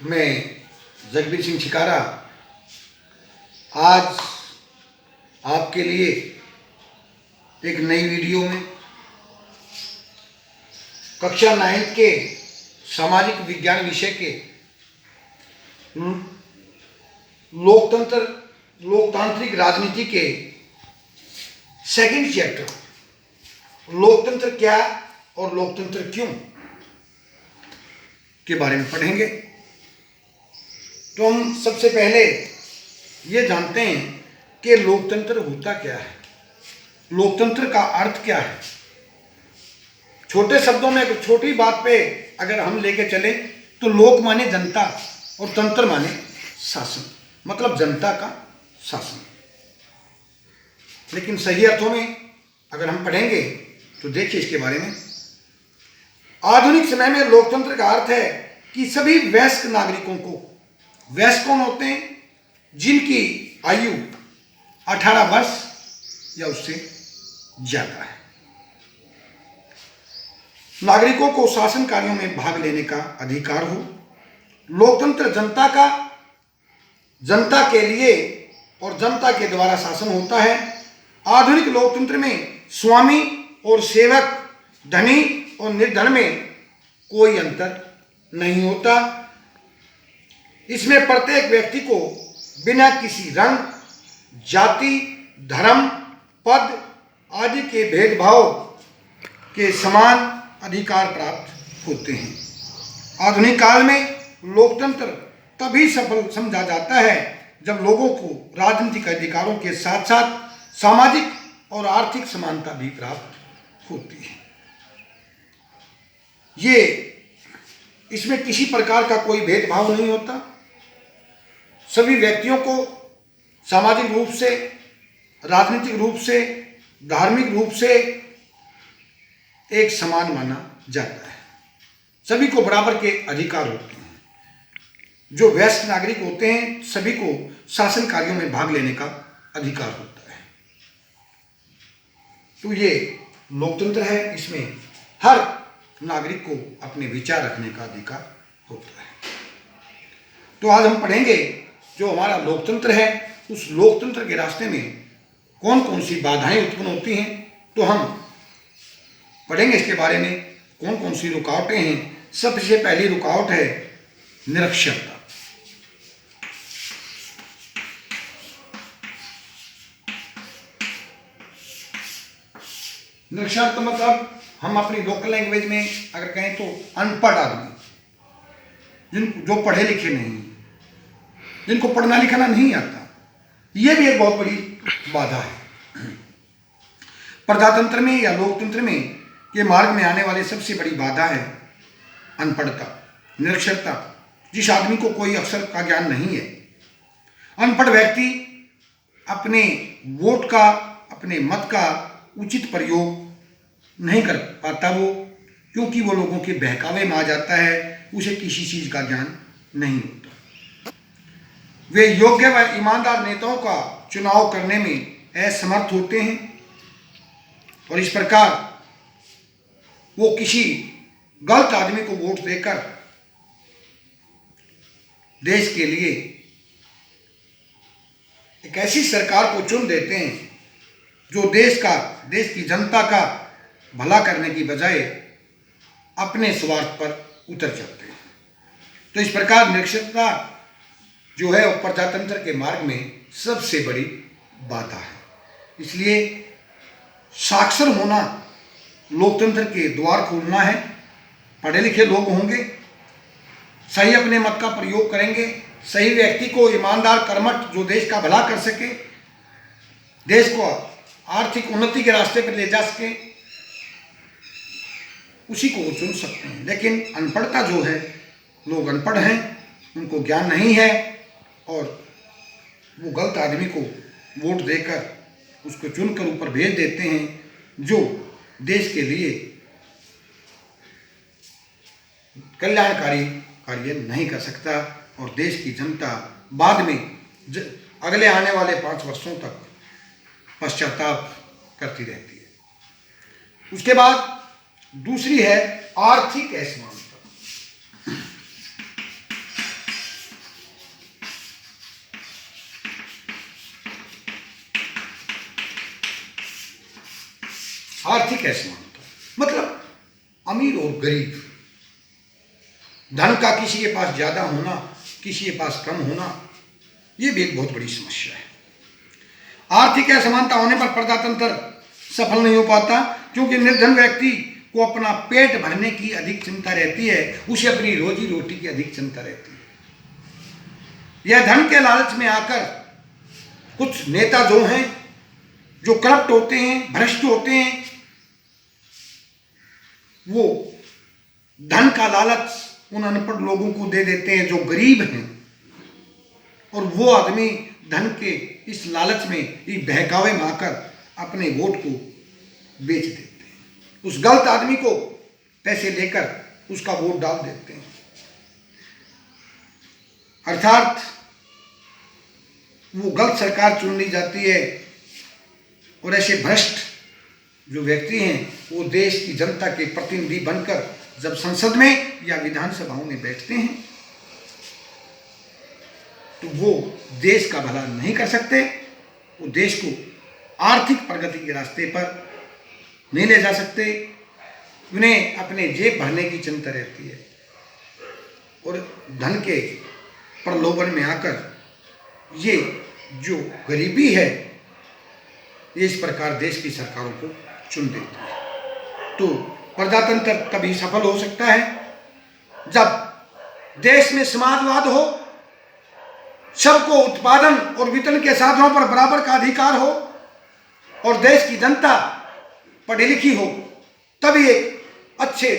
मैं जगबीर सिंह छिकारा आज आपके लिए एक नई वीडियो में कक्षा 9 के सामाजिक विज्ञान विषय के लोकतांत्रिक राजनीति के सेकंड चैप्टर लोकतंत्र क्या और लोकतंत्र क्यों के बारे में पढ़ेंगे। तो हम सबसे पहले ये जानते हैं कि लोकतंत्र होता क्या है, लोकतंत्र का अर्थ क्या है। छोटे शब्दों में एक छोटी बात पे अगर हम लेके चले तो लोक माने जनता और तंत्र माने शासन, मतलब जनता का शासन। लेकिन सही अर्थों में अगर हम पढ़ेंगे तो देखिए इसके बारे में। आधुनिक समय में लोकतंत्र का अर्थ है कि सभी वयस्क नागरिकों को, वयस्क कौन होते हैं? जिनकी आयु 18 वर्ष या उससे ज्यादा है, नागरिकों को शासन कार्यों में भाग लेने का अधिकार हो। लोकतंत्र जनता के लिए और जनता के द्वारा शासन होता है। आधुनिक लोकतंत्र में स्वामी और सेवक, धनी और निर्धन में कोई अंतर नहीं होता। इसमें प्रत्येक व्यक्ति को बिना किसी रंग, जाति, धर्म, पद आदि के भेदभाव के समान अधिकार प्राप्त होते हैं। आधुनिक काल में लोकतंत्र तभी सफल समझा जाता है जब लोगों को राजनीतिक अधिकारों के साथ साथ सामाजिक और आर्थिक समानता भी प्राप्त होती है। इसमें किसी प्रकार का कोई भेदभाव नहीं होता। सभी व्यक्तियों को सामाजिक रूप से, राजनीतिक रूप से, धार्मिक रूप से एक समान माना जाता है। सभी को बराबर के अधिकार होते हैं। जो वयस्क नागरिक होते हैं सभी को शासन कार्यों में भाग लेने का अधिकार होता है। तो ये लोकतंत्र है, इसमें हर नागरिक को अपने विचार रखने का अधिकार होता है। तो आज हम पढ़ेंगे जो हमारा लोकतंत्र है, उस लोकतंत्र के रास्ते में कौन कौन सी बाधाएं उत्पन्न होती हैं। तो हम पढ़ेंगे इसके बारे में कौन कौन सी रुकावटें हैं। सबसे पहली रुकावट है निरक्षरता। निरक्षरता मतलब हम अपनी लोकल लैंग्वेज में अगर कहें तो अनपढ़ आदमी, जो पढ़े लिखे नहीं, जिनको पढ़ना लिखना नहीं आता, यह भी एक बहुत बड़ी बाधा है। प्रजातंत्र में या लोकतंत्र में ये मार्ग में आने वाली सबसे बड़ी बाधा है अनपढ़ता, निरक्षरता। जिस आदमी को कोई अक्षर का ज्ञान नहीं है, अनपढ़ व्यक्ति अपने वोट का, अपने मत का उचित प्रयोग नहीं कर पाता वो, क्योंकि वो लोगों के बहकावे में आ जाता है, उसे किसी चीज का ज्ञान नहीं होता। वे योग्य व ईमानदार नेताओं का चुनाव करने में असमर्थ होते हैं और इस प्रकार वो किसी गलत आदमी को वोट देकर देश के लिए एक ऐसी सरकार को चुन देते हैं जो देश की जनता का भला करने की बजाय अपने स्वार्थ पर उतर जाते हैं। तो इस प्रकार निरक्षरता जो है वो प्रजातंत्र के मार्ग में सबसे बड़ी बाधा है। इसलिए साक्षर होना, लोकतंत्र के द्वार खोलना है। पढ़े लिखे लोग होंगे, सही अपने मत का प्रयोग करेंगे, सही व्यक्ति को, ईमानदार, कर्मठ, जो देश का भला कर सके, देश को आर्थिक उन्नति के रास्ते पर ले जा सके, उसी को वो चुन सकते हैं। लेकिन अनपढ़ता जो है, लोग अनपढ़ हैं, उनको ज्ञान नहीं है और वो गलत आदमी को वोट देकर उसको चुनकर ऊपर भेज देते हैं जो देश के लिए कल्याणकारी कार्य नहीं कर सकता और देश की जनता बाद में अगले आने वाले 5 वर्षों तक पश्चाताप करती रहती है। उसके बाद दूसरी है आर्थिक असमानता। आर्थिक असमानता मतलब अमीर और गरीब, धन का किसी के पास ज्यादा होना, किसी के पास कम होना, यह भी एक बहुत बड़ी समस्या है। आर्थिक असमानता होने पर प्रजातंत्र सफल नहीं हो पाता, क्योंकि निर्धन व्यक्ति को अपना पेट भरने की अधिक चिंता रहती है, उसे अपनी रोजी रोटी की अधिक चिंता रहती है। यह धन के लालच में आकर कुछ नेता जो हैं, जो करप्ट होते हैं, भ्रष्ट होते हैं, वो धन का लालच उन अनपढ़ लोगों को दे देते हैं जो गरीब हैं, और वो आदमी धन के इस लालच में, इस बहकावे में आकर अपने वोट को बेच देते हैं। उस गलत आदमी को पैसे लेकर उसका वोट डाल देते हैं। अर्थात वो गलत सरकार चुन ली जाती है, और ऐसे भ्रष्ट जो व्यक्ति हैं वो देश की जनता के प्रतिनिधि बनकर जब संसद में या विधानसभाओं में बैठते हैं तो वो देश का भला नहीं कर सकते, वो देश को आर्थिक प्रगति के रास्ते पर नहीं ले जा सकते। उन्हें अपने जेब भरने की चिंता रहती है, और धन के प्रलोभन में आकर ये जो गरीबी है, ये इस प्रकार देश की सरकारों को चुन देती है। तो प्रजातंत्र तभी सफल हो सकता है जब देश में समाजवाद हो, सबको उत्पादन और वितरण के साधनों पर बराबर का अधिकार हो, और देश की जनता पढ़ी लिखी हो। तभी एक अच्छे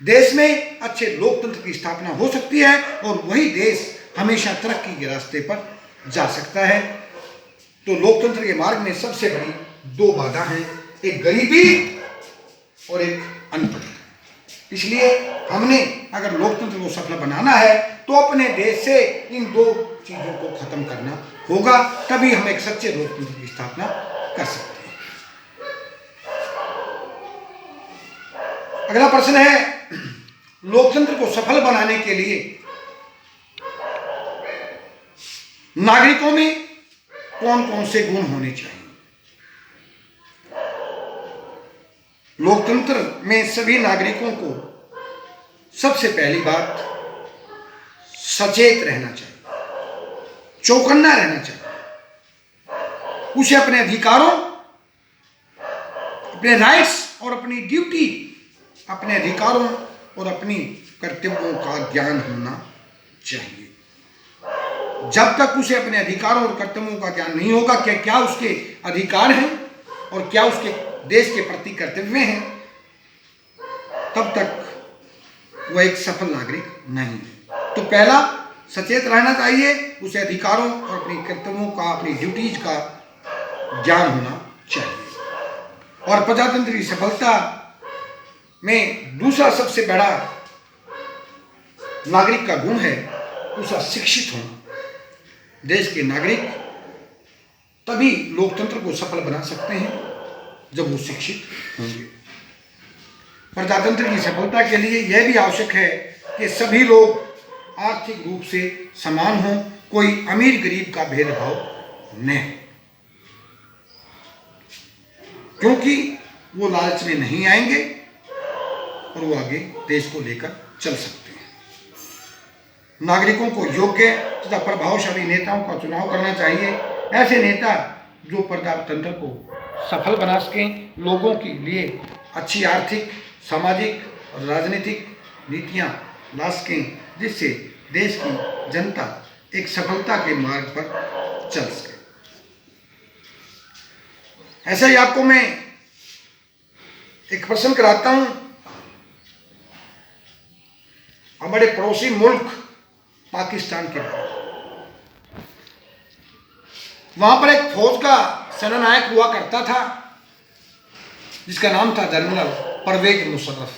देश में अच्छे लोकतंत्र की स्थापना हो सकती है, और वही देश हमेशा तरक्की के रास्ते पर जा सकता है। तो लोकतंत्र के मार्ग में सबसे बड़ी दो बाधा हैं, एक गरीबी और एक अनपढ़ता। इसलिए हमने अगर लोकतंत्र को सफल बनाना है तो अपने देश से इन दो चीजों को खत्म करना होगा, तभी हम एक सच्चे लोकतंत्र की स्थापना कर सकते हैं। अगला प्रश्न है, लोकतंत्र को सफल बनाने के लिए नागरिकों में कौन कौन से गुण होने चाहिए? लोकतंत्र में सभी नागरिकों को सबसे पहली बात सचेत रहना चाहिए, चौकन्ना रहना चाहिए। उसे अपने अधिकारों, अपने राइट्स और अपनी ड्यूटी, अपने अधिकारों और अपनी कर्तव्यों का ज्ञान होना चाहिए। जब तक उसे अपने अधिकारों और कर्तव्यों का ज्ञान नहीं होगा कि क्या उसके अधिकार हैं और क्या उसके देश के प्रति कर्तव्य हैं, तब तक वह एक सफल नागरिक नहीं है। तो पहला, सचेत रहना चाहिए, उसे अधिकारों और अपनी कर्तव्यों का, अपनी ड्यूटीज का ज्ञान होना चाहिए। और प्रजातंत्र की सफलता में दूसरा सबसे बड़ा नागरिक का गुण है उसका शिक्षित होना। देश के नागरिक तभी लोकतंत्र को सफल बना सकते हैं जब वो शिक्षित होंगे। प्रजातंत्र की सफलता के लिए यह भी आवश्यक है कि सभी लोग आर्थिक रूप से समान हों, कोई अमीर गरीब का भेदभाव न हो, क्योंकि वो लालच में नहीं आएंगे और वो आगे देश को लेकर चल सकते हैं। नागरिकों को योग्य तथा प्रभावशाली नेताओं का चुनाव करना चाहिए, ऐसे नेता जो प्रजातंत्र को सफल बना सकें, लोगों के लिए अच्छी आर्थिक, सामाजिक और राजनीतिक नीतियां ला सकें, जिससे देश की जनता एक सफलता के मार्ग पर चल सके। ऐसा ही आपको मैं एक प्रश्न कराता हूं। हमारे पड़ोसी मुल्क पाकिस्तान के बारे में, वहां पर एक फौज का सेनानायक हुआ करता था जिसका नाम था जनरल परवेज मुशर्रफ।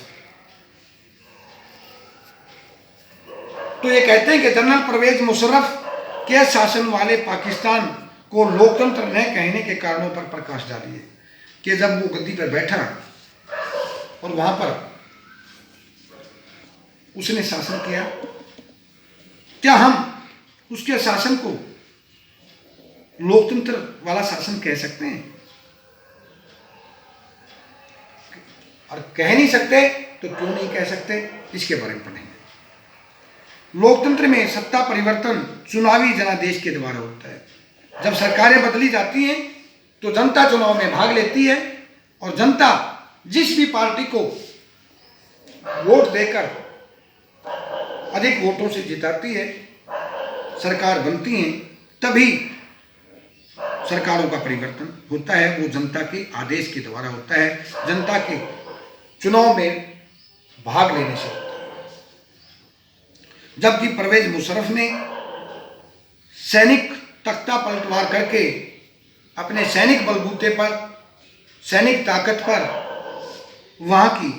तो ये कहते हैं कि जनरल परवेज मुशर्रफ के शासन वाले पाकिस्तान को लोकतंत्र न कहने के कारणों पर प्रकाश डालिए कि जब वो गद्दी पर बैठा और वहां पर उसने शासन किया, क्या हम उसके शासन को लोकतंत्र वाला शासन कह सकते हैं? और कह नहीं सकते तो क्यों नहीं कह सकते, इसके बारे में पढ़ेंगे। लोकतंत्र में सत्ता परिवर्तन चुनावी जनादेश के द्वारा होता है। जब सरकारें बदली जाती हैं तो जनता चुनाव में भाग लेती है और जनता जिस भी पार्टी को वोट देकर अधिक वोटों से जिताती है, सरकार बनती है, तभी सरकारों का परिवर्तन होता है। वो जनता के आदेश के द्वारा होता है, जनता के चुनाव में भाग लेने से होता है। जबकि परवेज मुशर्रफ ने सैनिक तख्ता पलटवार करके अपने सैनिक बलबूते पर, सैनिक ताकत पर वहाँ की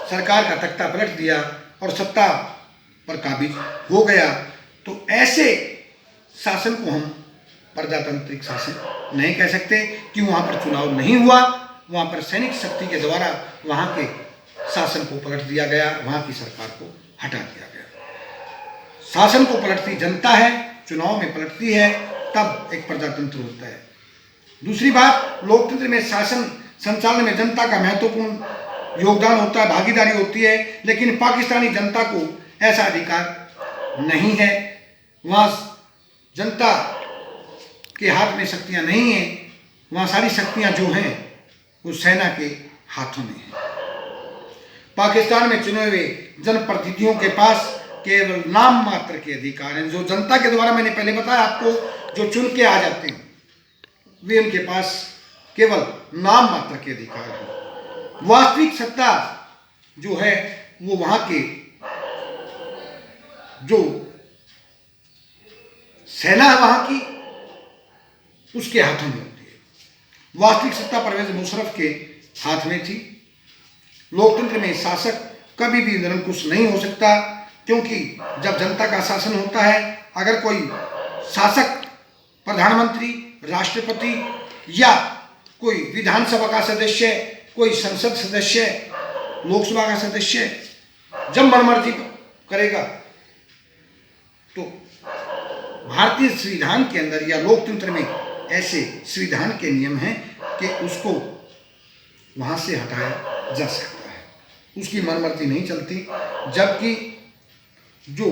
सरकार का तख्ता पलट दिया और सत्ता पर काबिज हो गया, तो ऐसे शासन को हम प्रजातांत्रिक शासन नहीं कह सकते कि वहाँ पर चुनाव नहीं हुआ, वहाँ पर सैनिक शक्ति के द्वारा वहाँ के शासन को पलट दिया गया, वहाँ की सरकार को हटा दिया गया। शासन को पलटती जनता है, चुनाव में पलटती है, तब एक प्रजातंत्र होता है। दूसरी बात, लोकतंत्र में शासन संचालन में जनता का महत्वपूर्ण योगदान होता है, भागीदारी होती है, लेकिन पाकिस्तानी जनता को ऐसा अधिकार नहीं है। वहाँ जनता के हाथ में शक्तियाँ नहीं हैं, वहाँ सारी शक्तियाँ जो हैं वो सेना के हाथों में हैं। पाकिस्तान में चुने हुए जनप्रतिनिधियों के पास केवल नाम मात्र के अधिकार हैं। जो जनता के द्वारा, मैंने पहले बताया आपको, जो चुन के आ जाते हैं, वे उनके पास केवल नाम मात्र के अधिकार हैं। वास्तविक सत्ता जो है वो वहाँ के जो सेना है वहाँ की, उसके हाथों में होती है। वास्तविक सत्ता परवेज मुशर्रफ के हाथ में थी। लोकतंत्र में शासक कभी भी निरंकुश नहीं हो सकता, क्योंकि जब जनता का शासन होता है, अगर कोई शासक प्रधानमंत्री, राष्ट्रपति या कोई विधानसभा का सदस्य, कोई संसद सदस्य, लोकसभा का सदस्य जब मनमर्जी करेगा, तो भारतीय संविधान के अंदर या लोकतंत्र में ऐसे संविधान के नियम हैं कि उसको वहाँ से हटाया जा सकता है, उसकी मनमर्जी नहीं चलती। जबकि जो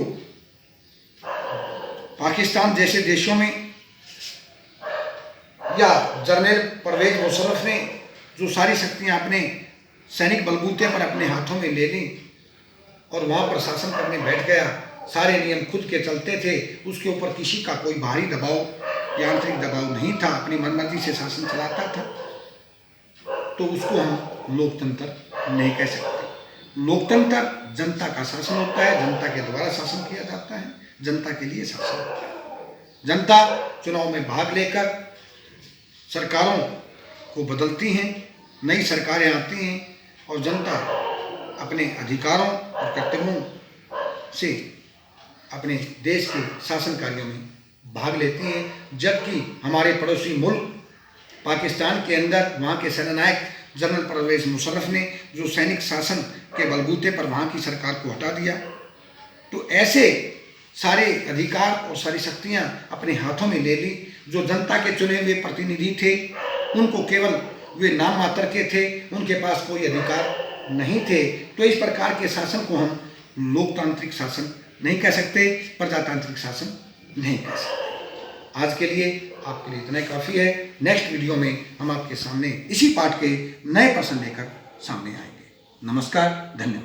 पाकिस्तान जैसे देशों में या जनरल परवेज मुशर्रफ ने जो सारी शक्तियां अपने सैनिक बलबूते पर अपने हाथों में ले ली और वहाँ पर शासन करने बैठ गया, सारे नियम खुद के चलते थे, उसके ऊपर किसी का कोई बाहरी दबाव या आंतरिक दबाव नहीं था, अपनी मनमर्जी से शासन चलाता था, तो उसको हम लोकतंत्र नहीं कह सकते। लोकतंत्र जनता का शासन होता है, जनता के द्वारा शासन किया जाता है, जनता के लिए शासन होता है। जनता चुनाव में भाग लेकर सरकारों को बदलती हैं, नई सरकारें आती हैं और जनता अपने अधिकारों और कर्तव्यों से अपने देश के शासन कार्यों में भाग लेती हैं। जबकि हमारे पड़ोसी मुल्क पाकिस्तान के अंदर वहाँ के सेनानायक जनरल परवेज मुशर्रफ ने जो सैनिक शासन के बलबूते पर वहाँ की सरकार को हटा दिया, तो ऐसे सारे अधिकार और सारी शक्तियाँ अपने हाथों में ले ली। जो जनता के चुने हुए प्रतिनिधि थे, उनको केवल वे नाम मात्र के थे, उनके पास कोई अधिकार नहीं थे। तो इस प्रकार के शासन को हम लोकतांत्रिक शासन नहीं कह सकते, प्रजातांत्रिक शासन नहीं कह सकते। आज के लिए आपके लिए इतना ही काफ़ी है। नेक्स्ट वीडियो में हम आपके सामने इसी पाठ के नए प्रश्न लेकर सामने आएंगे। नमस्कार, धन्यवाद।